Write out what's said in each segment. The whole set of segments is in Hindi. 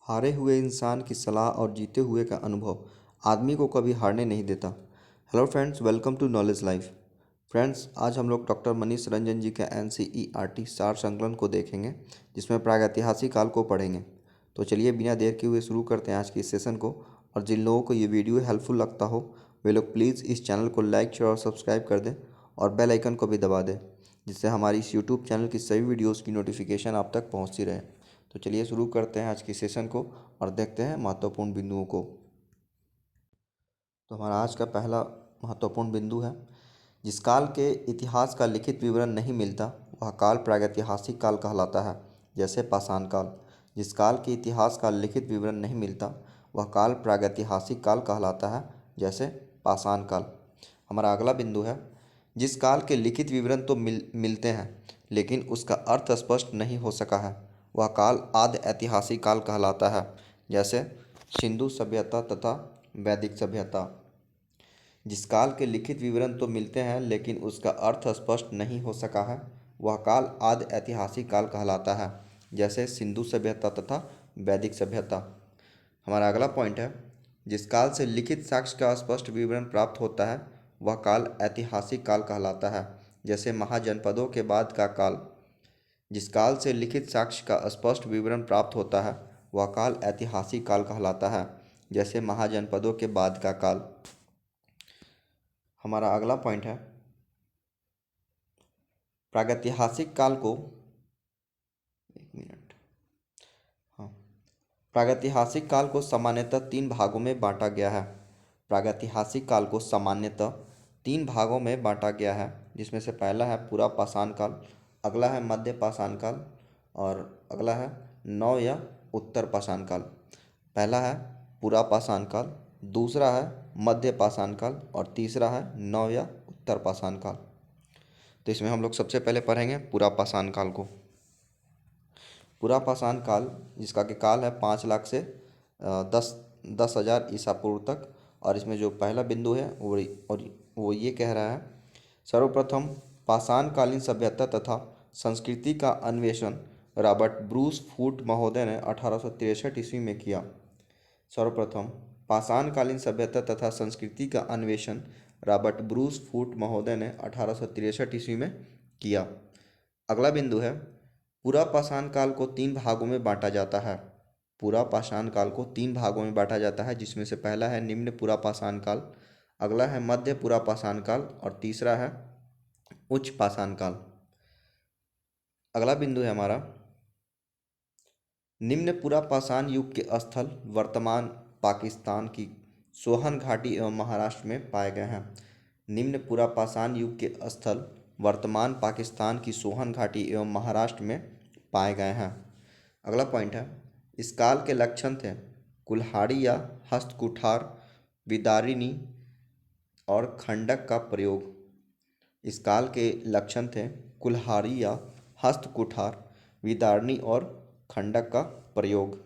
हारे हुए इंसान की सलाह और जीते हुए का अनुभव आदमी को कभी हारने नहीं देता। Hello friends, welcome to knowledge life. Friends, आज हम लोग डॉक्टर मनीष रंजन जी के NCERT सार संकलन को देखेंगे, जिसमें प्रागैतिहासिक काल को पढ़ेंगे। तो चलिए बिना देर किए हुए शुरू करते हैं आज की इस सेशन को। और जिन लोगों को ये वीडियो हेल्पफुल लगता हो वे लोग प्लीज़ इस चैनल को लाइक शेयर और सब्सक्राइब कर दें और बेल आइकन को भी दबा दें, जिससे हमारी इस यूट्यूब चैनल की सभी वीडियोज़ की नोटिफिकेशन आप तक पहुँचती रहे। तो चलिए शुरू करते हैं आज की सेशन को और देखते हैं महत्वपूर्ण बिंदुओं को। तो हमारा आज का पहला महत्वपूर्ण बिंदु है, जिस काल के इतिहास का लिखित विवरण नहीं मिलता वह काल प्रागैतिहासिक काल कहलाता है, जैसे पाषाण काल। जिस काल के इतिहास का लिखित विवरण नहीं मिलता वह काल प्रागैतिहासिक काल कहलाता है, जैसे पाषाण काल। हमारा अगला बिंदु है, जिस काल के लिखित विवरण तो मिलते हैं लेकिन उसका अर्थ स्पष्ट नहीं हो सका है वह काल आदि ऐतिहासिक काल कहलाता है, जैसे सिंधु सभ्यता तथा वैदिक सभ्यता। जिस काल के लिखित विवरण तो मिलते हैं लेकिन उसका अर्थ स्पष्ट नहीं हो सका है वह काल आदि ऐतिहासिक काल कहलाता है, जैसे सिंधु सभ्यता तथा वैदिक सभ्यता। हमारा अगला पॉइंट है, जिस काल से लिखित साक्ष्य का स्पष्ट विवरण प्राप्त होता है वह काल ऐतिहासिक काल कहलाता है, जैसे महाजनपदों के बाद का काल। जिस काल से लिखित साक्ष्य का स्पष्ट विवरण प्राप्त होता है वह काल ऐतिहासिक काल कहलाता है, जैसे महाजनपदों के बाद का काल। हमारा अगला पॉइंट है, प्रागैतिहासिक काल को एक मिनट हाँ प्रागैतिहासिक काल को सामान्यतः 3 भागों में बांटा गया है। प्रागैतिहासिक काल को सामान्यतः 3 भागों में बांटा गया है, जिसमें से पहला है पूरा पाषाण काल, अगला है मध्य पाषाण काल और अगला है नव या उत्तर पाषाण काल। पहला है पूरा पाषाण काल, दूसरा है मध्य पाषाण काल और तीसरा है नव या उत्तर पाषाण काल। तो इसमें हम लोग सबसे पहले पढ़ेंगे पूरा पाषाण काल को। पूरा पाषाण काल, जिसका कि काल है 5 लाख से 10,000 ईसा पूर्व तक। और इसमें जो पहला बिंदु है वो ये कह रहा है, सर्वप्रथम पाषाण कालीन सभ्यता तथा संस्कृति का अन्वेषण रॉबर्ट ब्रूस फूट महोदय ने 1863 ईस्वी में किया। सर्वप्रथम पाषाण कालीन सभ्यता तथा संस्कृति का अन्वेषण रॉबर्ट ब्रूस फूट महोदय ने 1863 ईस्वी में किया। अगला बिंदु है, पूरा पाषाण काल को 3 भागों में बांटा जाता है। पूरा पाषाण काल को 3 भागों में बांटा जाता है, जिसमें से पहला है निम्न पूरा पाषाण काल, अगला है मध्य पूरा पाषाण काल और तीसरा है उच्च पाषाण काल। अगला बिंदु है हमारा, निम्न पूरा पाषाण युग के स्थल वर्तमान पाकिस्तान की सोहन घाटी एवं महाराष्ट्र में पाए गए हैं। निम्न पूरा पाषाण युग के स्थल वर्तमान पाकिस्तान की सोहन घाटी एवं महाराष्ट्र में पाए गए हैं। अगला पॉइंट है, इस काल के लक्षण थे कुल्हाड़ी या हस्तकुठार, विदारिणी और खंडक का प्रयोग। इस काल के लक्षण थे कुल्हाड़ी या हस्तकुठार, विदारिणी और खंडक का प्रयोग।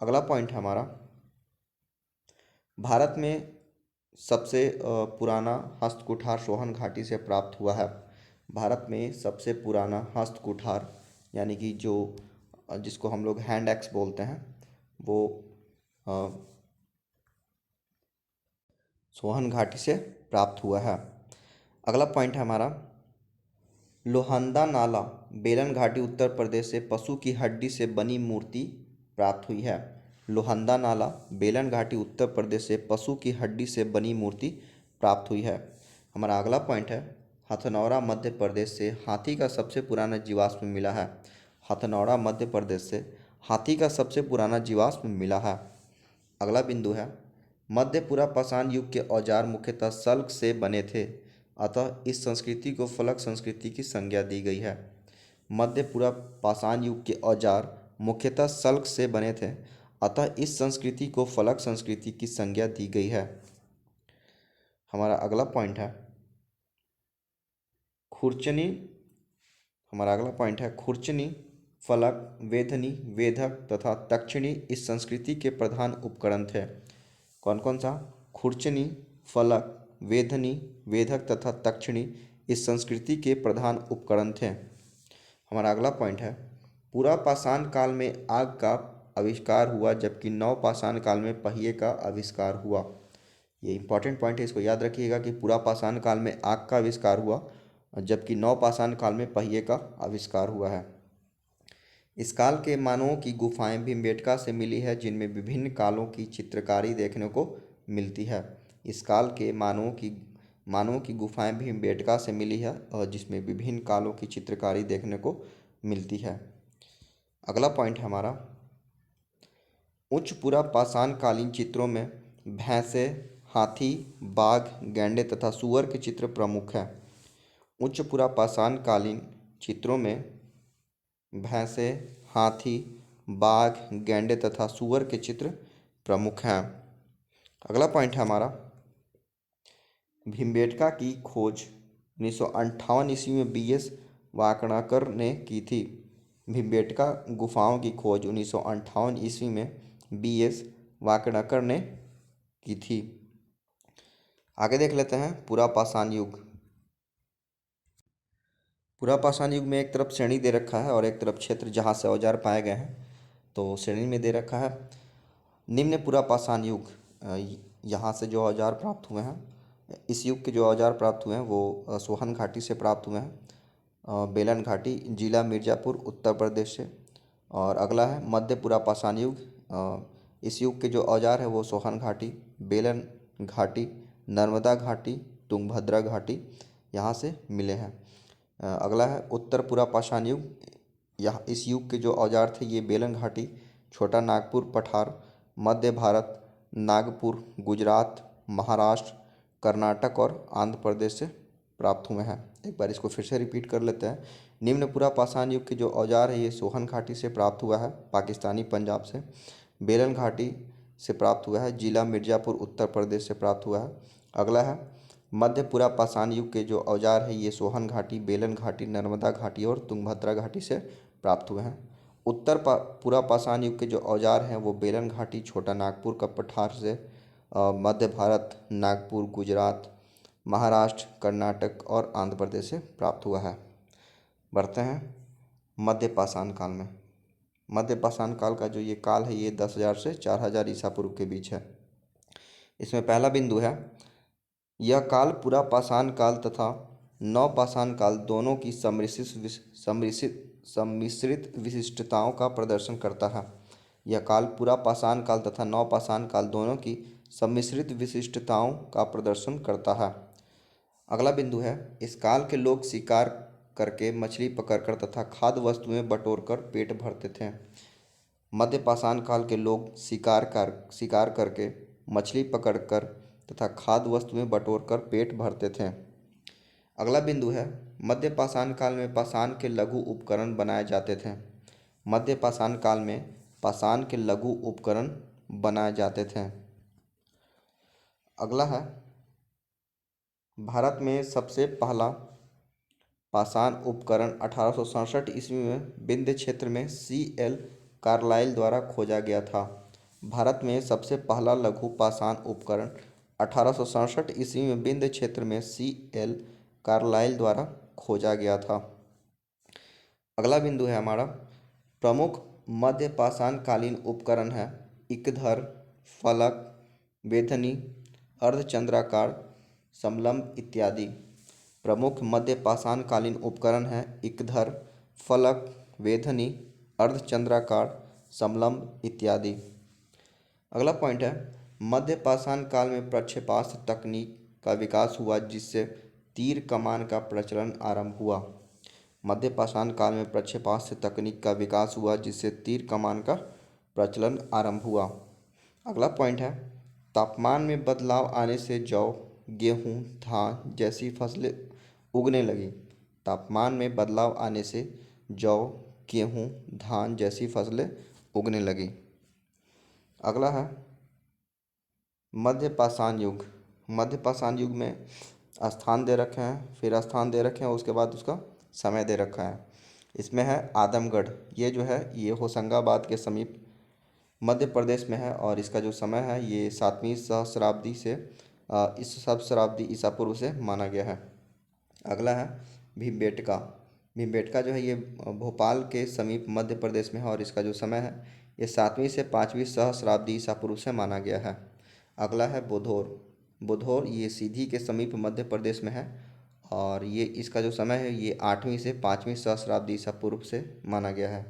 अगला पॉइंट है हमारा, भारत में सबसे पुराना हस्तकुठार सोहन घाटी से प्राप्त हुआ है। भारत में सबसे पुराना हस्तकुठार यानी कि जो जिसको हम लोग हैंड एक्स बोलते हैं वो सोहन घाटी से प्राप्त हुआ है। अगला पॉइंट है हमारा, लोहंदा नाला बेलन घाटी उत्तर प्रदेश से पशु की हड्डी से बनी मूर्ति प्राप्त हुई है। लोहंदा नाला बेलन घाटी उत्तर प्रदेश से पशु की हड्डी से बनी मूर्ति प्राप्त हुई है। हमारा अगला पॉइंट है, हथनौरा मध्य प्रदेश से हाथी का सबसे पुराना जीवाश्म मिला है। हथनौरा मध्य प्रदेश से हाथी का सबसे पुराना जीवाश्म मिला है। अगला बिंदु है, मध्यपुरा पाषाण युग के औजार मुख्यतः सल्क से बने थे, अतः इस संस्कृति को फलक संस्कृति की संज्ञा दी गई है। मध्यपुरा पाषाण युग के औजार मुख्यतः सल्क से बने थे, अतः इस संस्कृति को फलक संस्कृति की संज्ञा दी गई है। हमारा अगला पॉइंट है खुरचनी। हमारा अगला पॉइंट है खुरचनी, फलक, वेधनी, वेधक तथा तक्षिणी इस संस्कृति के प्रधान उपकरण थे। कौन कौन सा? खुरचनी, फलक, वेधनी, वेधक तथा तक्षिणी इस संस्कृति के प्रधान उपकरण थे। हमारा अगला पॉइंट है, पूरा पाषाण काल में आग का आविष्कार हुआ, जबकि नवपाषाण काल में पहिए का आविष्कार हुआ। ये इंपॉर्टेंट पॉइंट है, इसको याद रखिएगा कि पुरापाषाण काल में आग का आविष्कार हुआ, जबकि नवपाषाण काल में पहिए का आविष्कार हुआ है। इस काल के मानवों की गुफाएं भीमबेटका से मिली है, जिनमें विभिन्न कालों की चित्रकारी देखने को मिलती है। इस काल के मानवों की गुफाएं भीमबेटका से मिली है और जिसमें विभिन्न कालों की चित्रकारी देखने को मिलती है। अगला पॉइंट है हमारा, उच्च पुरापाषाण कालीन चित्रों में भैंसे, हाथी, बाघ, गैंडे तथा सूअर के चित्र प्रमुख हैं। उच्च पुरापाषाण कालीन चित्रों में भैंसे, हाथी, बाघ, गैंडे तथा सूअर के चित्र प्रमुख हैं। अगला पॉइंट है हमारा, भीमबेटका की खोज 1958 ईस्वी में BS वाकणकर ने की थी। भीमबेटका गुफाओं की खोज 1958 ईस्वी में BS वाकणकर ने की थी। आगे देख लेते हैं पुरापाषाण युग। पुरापाषाण युग में एक तरफ श्रेणी दे रखा है और एक तरफ क्षेत्र जहाँ से औजार पाए गए हैं। तो श्रेणी में दे रखा है निम्न पुरापाषाण युग, यहाँ से जो औजार प्राप्त हुए हैं, इस युग के जो औजार प्राप्त हुए हैं वो सोहन घाटी से प्राप्त हुए हैं, बेलन घाटी, जिला मिर्ज़ापुर, उत्तर प्रदेश से। और अगला है मध्य पुरापाषाण युग, इस युग के जो औजार है वो सोहन घाटी, बेलन घाटी, नर्मदा घाटी, तुंगभद्रा घाटी यहाँ से मिले हैं। अगला है उत्तर पुरापाषाण युग, यह इस युग के जो औजार थे ये बेलन घाटी, छोटा नागपुर पठार, मध्य भारत, नागपुर, गुजरात, महाराष्ट्र, कर्नाटक और आंध्र प्रदेश से प्राप्त हुए हैं। एक बार इसको फिर से रिपीट कर लेते हैं। निम्न पुरापाषाण युग के जो औजार है ये सोहन घाटी से प्राप्त हुआ है, पाकिस्तानी पंजाब से। बेलन घाटी से प्राप्त हुआ है, जिला मिर्ज़ापुर, उत्तर प्रदेश से प्राप्त हुआ है। अगला है मध्य पुरापाषाण युग के जो औजार है ये सोहन घाटी, बेलन घाटी, नर्मदा घाटी और तुंगभद्रा घाटी से प्राप्त हुए हैं। उत्तर पुरापाषाण युग के जो औजार हैं वो बेलन घाटी, छोटा नागपुर का पठार से, मध्य भारत, नागपुर, गुजरात, महाराष्ट्र, कर्नाटक और आंध्र प्रदेश से प्राप्त हुआ है। बढ़ते हैं मध्य पाषाण काल में। मध्य पाषाण काल का जो ये काल है ये 10,000 से 4,000 ईसा पूर्व के बीच है। इसमें पहला बिंदु है, यह काल पुरापाषाण काल तथा नवपाषाण काल दोनों की सम्मिश्रित विशिष्टताओं का प्रदर्शन करता है। यह काल पुरापाषाण काल तथा नवपाषाण काल दोनों की सम्मिश्रित विशिष्टताओं का प्रदर्शन करता है। अगला बिंदु है, इस काल के लोग शिकार करके, मछली पकड़कर तथा खाद्य वस्तुएं बटोरकर पेट भरते थे। मध्य पाषाण काल के लोग शिकार करके, मछली पकड़कर तथा खाद्य वस्तुएं बटोरकर पेट भरते थे। अगला बिंदु है, मध्य पाषाण काल में पाषाण के लघु उपकरण बनाए जाते थे। मध्य पाषाण काल में पाषाण के लघु उपकरण बनाए जाते थे। अगला है, भारत में सबसे पहला पाषाण उपकरण 1867 ईस्वी में विंध्य क्षेत्र में CL कार्लाइल द्वारा खोजा गया था। भारत में सबसे पहला लघु पाषाण उपकरण 1867 ईस्वी में विंध्य क्षेत्र में CL कार्लाइल द्वारा खोजा गया था। अगला बिंदु है हमारा, प्रमुख मध्य पाषाण कालीन उपकरण है इकधर, फलक, वेधनी, अर्धचंद्राकार, समलंब इत्यादि। प्रमुख मध्य पाषाण कालीन उपकरण हैं इकधर, फलक, वेधनी, अर्धचंद्राकार, समलंब इत्यादि। अगला पॉइंट है, मध्य पाषाण काल में प्रक्षेपास्त्र तकनीक का विकास हुआ, जिससे तीर कमान का प्रचलन आरंभ हुआ। मध्य पाषाण काल में प्रक्षेपास्त्र तकनीक का विकास हुआ, जिससे तीर कमान का प्रचलन आरंभ हुआ। अगला पॉइंट है, तापमान में बदलाव आने से जौ, गेहूँ, धान जैसी फसलें उगने लगी। तापमान में बदलाव आने से जौ, गेहूँ, धान जैसी फसलें उगने लगी। अगला है मध्य पाषाण युग। मध्य पाषाण युग में स्थान दे रखे हैं, फिर स्थान दे रखे हैं, उसके बाद उसका समय दे रखा है। इसमें है आदमगढ़, ये जो है ये होशंगाबाद के समीप मध्य प्रदेश में है और इसका जो समय है ये 7वीं सहस्राब्दी से इस सहस्राब्दी ईसा पूर्व से माना गया है। अगला है भीमबेटका। भीमबेटका जो है ये भोपाल के समीप मध्य प्रदेश में है और इसका जो समय है ये 7वीं से 5वीं सहस्राब्दी ईसा पूर्व से माना गया है। अगला है बुधोर। बुधोर ये सीधी के समीप मध्य प्रदेश में है और ये इसका जो समय है ये 8वीं से 5वीं सहस्राब्दी ईसा पूर्व से माना गया है।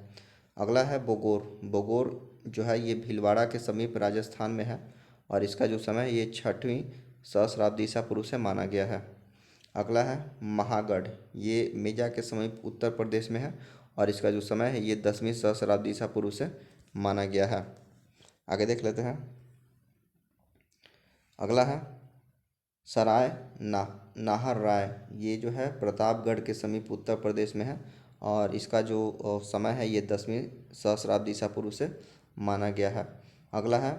अगला है बोगोर। बोगोर जो है ये भीलवाड़ा के समीप राजस्थान में है और इसका जो समय है ये 6वीं सहस्राब्दी ईसा पूर्व से माना गया है। अगला है महागढ़। ये मेजा के समीप उत्तर प्रदेश में है और इसका जो समय है ये 10वीं सहस्राब्दी ईसा पूर्व से माना गया है। आगे देख लेते हैं। अगला है सराय नाहर राय। ये जो है प्रतापगढ़ के समीप उत्तर प्रदेश में है और इसका जो समय है ये 10वीं सहस्राब्दी ईसा पूर्व से माना गया है। अगला है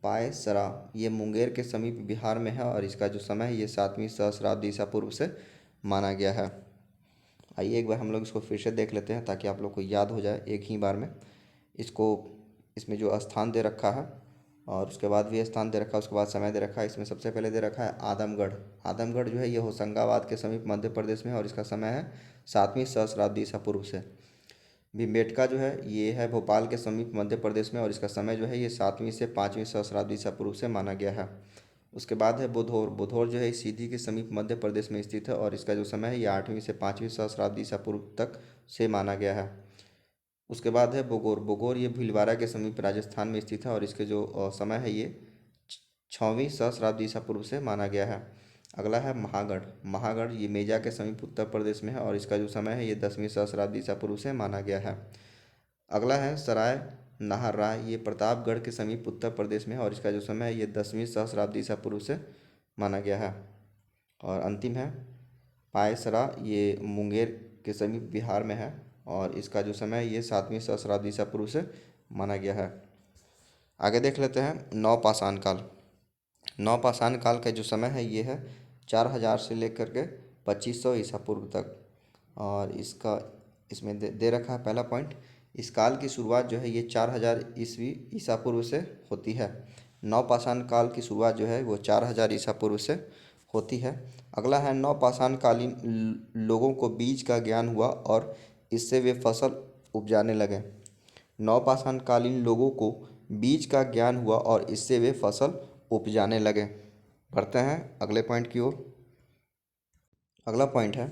पायसरा। ये मुंगेर के समीप बिहार में है और इसका जो समय है ये 7वीं सहस्राब्दी ईसा पूर्व से माना गया है। आइए एक बार हम लोग इसको फिर से देख लेते हैं ताकि आप लोग को याद हो जाए एक ही बार में। इसमें जो स्थान दे रखा है और उसके बाद भी स्थान दे रखा है, उसके बाद समय दे रखा है। इसमें सबसे पहले दे रखा है आदमगढ़। आदमगढ़ जो है ये होशंगाबाद के समीप मध्य प्रदेश में है और इसका समय है 7वीं सहस्राब्दी ईसा पूर्व से। भीमबेटका जो है ये है भोपाल के समीप मध्य प्रदेश में और इसका समय जो है ये 7वीं से 5वीं सहस्राब्दी ईसा पूर्व से माना गया है। उसके बाद है बुधौर। बुधौर जो है सीधी के समीप मध्य प्रदेश में स्थित है और इसका जो समय है ये 8वीं से 5वीं सहस्राब्दी ईसा पूर्व तक से माना गया है। उसके बाद है बोगोर। बोगोर ये भीलवाड़ा के समीप राजस्थान में स्थित है और इसके जो समय है ये 6वीं सहस्राब्दी ईसा पूर्व से माना गया है। अगला है महागढ़। महागढ़ ये मेजा के समीप उत्तर प्रदेश में है और इसका जो समय है ये 10वीं सहस्राब्दी ईसा पूर्व से माना गया है। अगला है सराय नाहर राय। ये प्रतापगढ़ के समीप उत्तर प्रदेश में है और इसका जो समय है ये 10वीं सहस्राब्दी ईसा पूर्व से माना गया है। और अंतिम है पायसरा। ये मुंगेर के समीप बिहार में है और इसका जो समय है ये 7वीं सहस्राब्दी ईसा पूर्व से माना गया है। आगे देख लेते हैं नवपाषाण काल। नवपाषाण काल का जो समय है ये है 4000 से लेकर के 2500 ईसा पूर्व तक और इसमें दे रखा है पहला पॉइंट। इस काल की शुरुआत जो है ये 4000 ईस्वी ईसा पूर्व से होती है। नवपाषाण काल की शुरुआत जो है वो 4000 ईसा पूर्व से होती है। अगला है नवपाषाण कालीन लोगों को बीज का ज्ञान हुआ और इससे वे फसल उपजाने लगे। नवपाषाण कालीन लोगों को बीज का ज्ञान हुआ और इससे वे फसल उपजाने लगे। बढ़ते हैं अगले पॉइंट की ओर। अगला पॉइंट है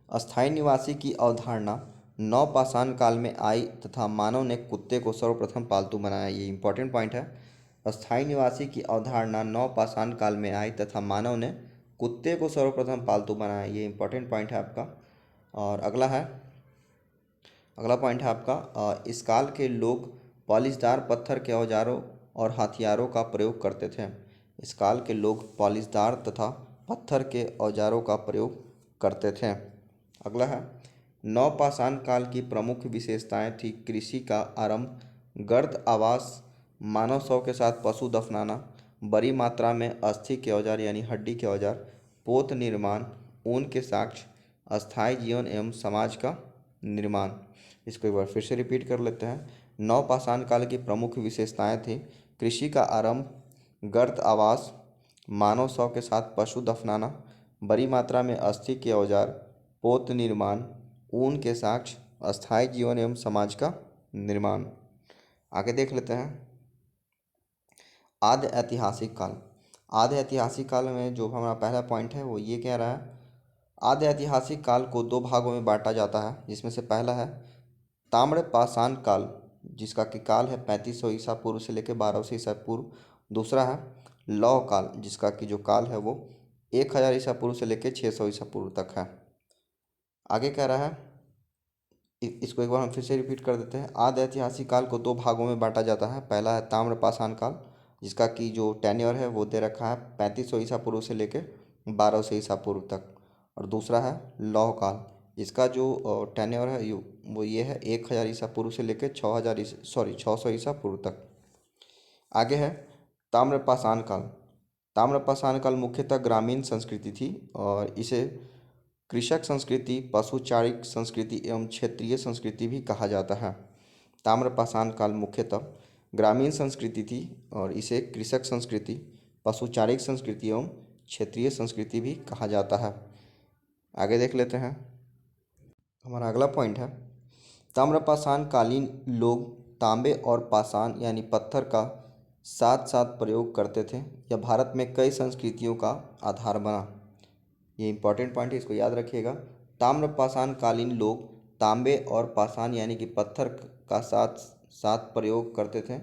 अस्थायी निवासी की अवधारणा नवपाषाण काल में आई तथा मानव ने कुत्ते को सर्वप्रथम पालतू बनाया। ये इंपॉर्टेंट पॉइंट है। अस्थायी निवासी की अवधारणा नवपाषाण काल में आई तथा मानव ने कुत्ते को सर्वप्रथम पालतू बनाया। ये इंपॉर्टेंट पॉइंट है आपका। और अगला पॉइंट है आपका इस काल के लोग पॉलिशदार पत्थर के औजारों और हथियारों का प्रयोग करते थे। इस काल के लोग पॉलिशदार तथा पत्थर के औजारों का प्रयोग करते थे। अगला है नवपाषाण काल की प्रमुख विशेषताएं थी कृषि का आरंभ, गर्द आवास, मानव शव के साथ पशु दफनाना, बड़ी मात्रा में अस्थि के औजार यानी हड्डी के औजार, पोत निर्माण, ऊन के साक्ष्य, अस्थायी जीवन एवं समाज का निर्माण। इसको एक बार फिर से रिपीट कर लेते हैं। नवपाषाण काल की प्रमुख विशेषताएं थी कृषि का आरंभ, गर्त आवास, मानव शव के साथ पशु दफनाना, बड़ी मात्रा में अस्थि के औजार, पोत निर्माण, ऊन के साक्ष्य, अस्थायी जीवन एवं समाज का निर्माण। आगे देख लेते हैं आद्य ऐतिहासिक काल। आद्य ऐतिहासिक काल में जो हमारा पहला पॉइंट है वो ये कह रहा है आद्य ऐतिहासिक काल को दो भागों में बांटा जाता है, जिसमें से पहला है ताम्रपाषाण काल जिसका कि काल है 3500 ईसा पूर्व से लेकर 1200 ईसा पूर्व। दूसरा है लौह काल जिसका कि जो काल है वो 1000 ईसा पूर्व से लेकर 600 ईसा पूर्व तक है। आगे कह रहा है इसको एक बार हम फिर से रिपीट कर देते हैं। आद्य ऐतिहासिक काल को दो भागों में बांटा जाता है। पहला है ताम्रपाषाण काल जिसका कि जो टेन्योर है वो दे रखा है 3500 ईसा पूर्व से लेकर 1200 ईसा पूर्व तक। और दूसरा है लौह काल इसका जो टेन्योर है वो ये है 1000 ईसा पूर्व से लेकर 600 ईसा पूर्व तक। आगे है ताम्रपाषाण काल। ताम्रपाषाण काल मुख्यतः ग्रामीण संस्कृति थी और इसे कृषक संस्कृति, पशुचारिक संस्कृति एवं क्षेत्रीय संस्कृति भी कहा जाता है। ताम्रपाषाण काल मुख्यतः ग्रामीण संस्कृति थी और इसे कृषक संस्कृति, पशुचारिक संस्कृति एवं क्षेत्रीय संस्कृति भी कहा जाता है। आगे देख लेते हैं हमारा अगला पॉइंट है ताम्रपाषाण कालीन लोग तांबे और पाषाण यानी पत्थर का साथ साथ प्रयोग करते थे, यह भारत में कई संस्कृतियों का आधार बना। ये इंपॉर्टेंट पॉइंट है, इसको याद रखिएगा। ताम्र पाषाण कालीन लोग तांबे और पाषाण यानी कि पत्थर का साथ साथ प्रयोग करते थे।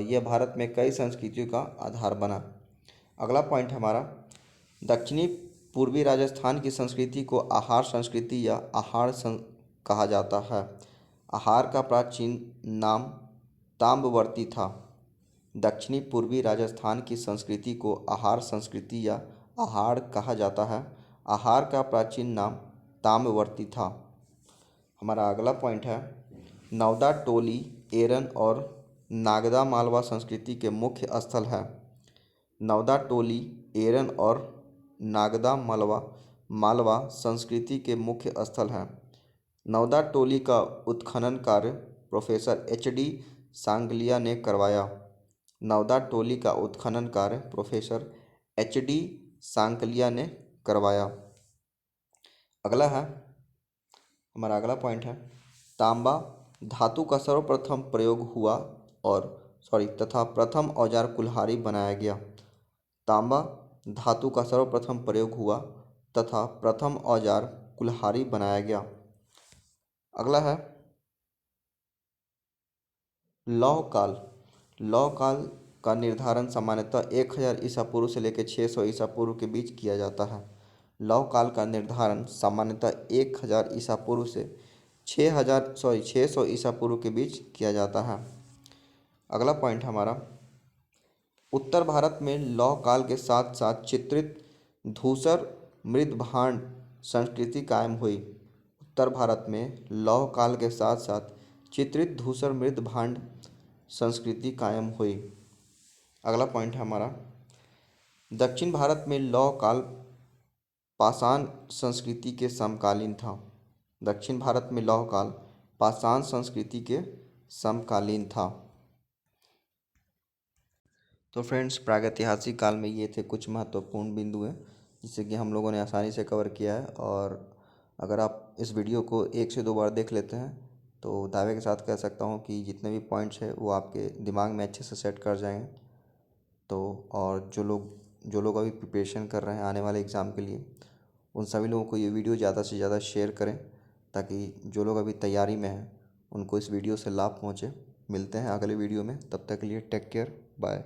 यह भारत में कई संस्कृतियों का आधार बना। अगला पॉइंट हमारा, दक्षिणी पूर्वी राजस्थान की संस्कृति को आहार संस्कृति या कहा जाता है। आहार का प्राचीन नाम ताम्रवर्ती था। दक्षिणी पूर्वी राजस्थान की संस्कृति को आहार संस्कृति या आहार कहा जाता है। आहार का प्राचीन नाम ताम्रवर्ती था। हमारा अगला पॉइंट है, नवदा टोली एरन और नागदा मालवा संस्कृति के मुख्य स्थल है। नवदा टोली एरन और नागदा मालवा संस्कृति के मुख्य स्थल है। नवदा टोली का उत्खनन कार्य प्रोफेसर एच.डी. सांगलिया ने करवाया। नवदा टोली का उत्खनन कार्य प्रोफेसर एच.डी. सांकलिया ने करवाया। अगला है, हमारा अगला पॉइंट है, तांबा धातु का सर्वप्रथम प्रयोग हुआ तथा प्रथम औजार कुल्हाड़ी बनाया गया। तांबा धातु का सर्वप्रथम प्रयोग हुआ तथा प्रथम औजार कुल्हाड़ी बनाया गया। अगला है, लौह काल। लौह काल का निर्धारण सामान्यतः 1000 ईसा पूर्व से लेकर 600 ईसा पूर्व के बीच किया जाता है। लौह काल का निर्धारण सामान्यतः 1000 ईसा पूर्व से 600 ईसा पूर्व के बीच किया जाता है। अगला पॉइंट हमारा, उत्तर भारत में लौह काल के साथ साथ चित्रित धूसर मृदभांड संस्कृति कायम हुई। उत्तर भारत में लौह काल के साथ साथ चित्रित धूसर मृदभांड संस्कृति कायम हुई। अगला पॉइंट है हमारा, दक्षिण भारत में लौह काल पाषाण संस्कृति के समकालीन था। दक्षिण भारत में लौह काल पाषाण संस्कृति के समकालीन था। तो फ्रेंड्स, प्रागैतिहासिक काल में ये थे कुछ महत्वपूर्ण बिंदु हैं जिसे कि हम लोगों ने आसानी से कवर किया है। और अगर आप इस वीडियो को 1 से 2 बार देख लेते हैं तो दावे के साथ कह सकता हूँ कि जितने भी पॉइंट्स हैं वो आपके दिमाग में अच्छे से सेट कर जाएंगे। तो और जो लोग अभी प्रिपरेशन कर रहे हैं आने वाले एग्ज़ाम के लिए, उन सभी लोगों को ये वीडियो ज़्यादा से ज़्यादा शेयर करें ताकि जो लोग अभी तैयारी में हैं उनको इस वीडियो से लाभ पहुँचे। मिलते हैं अगले वीडियो में, तब तक के लिए टेक केयर, बाय।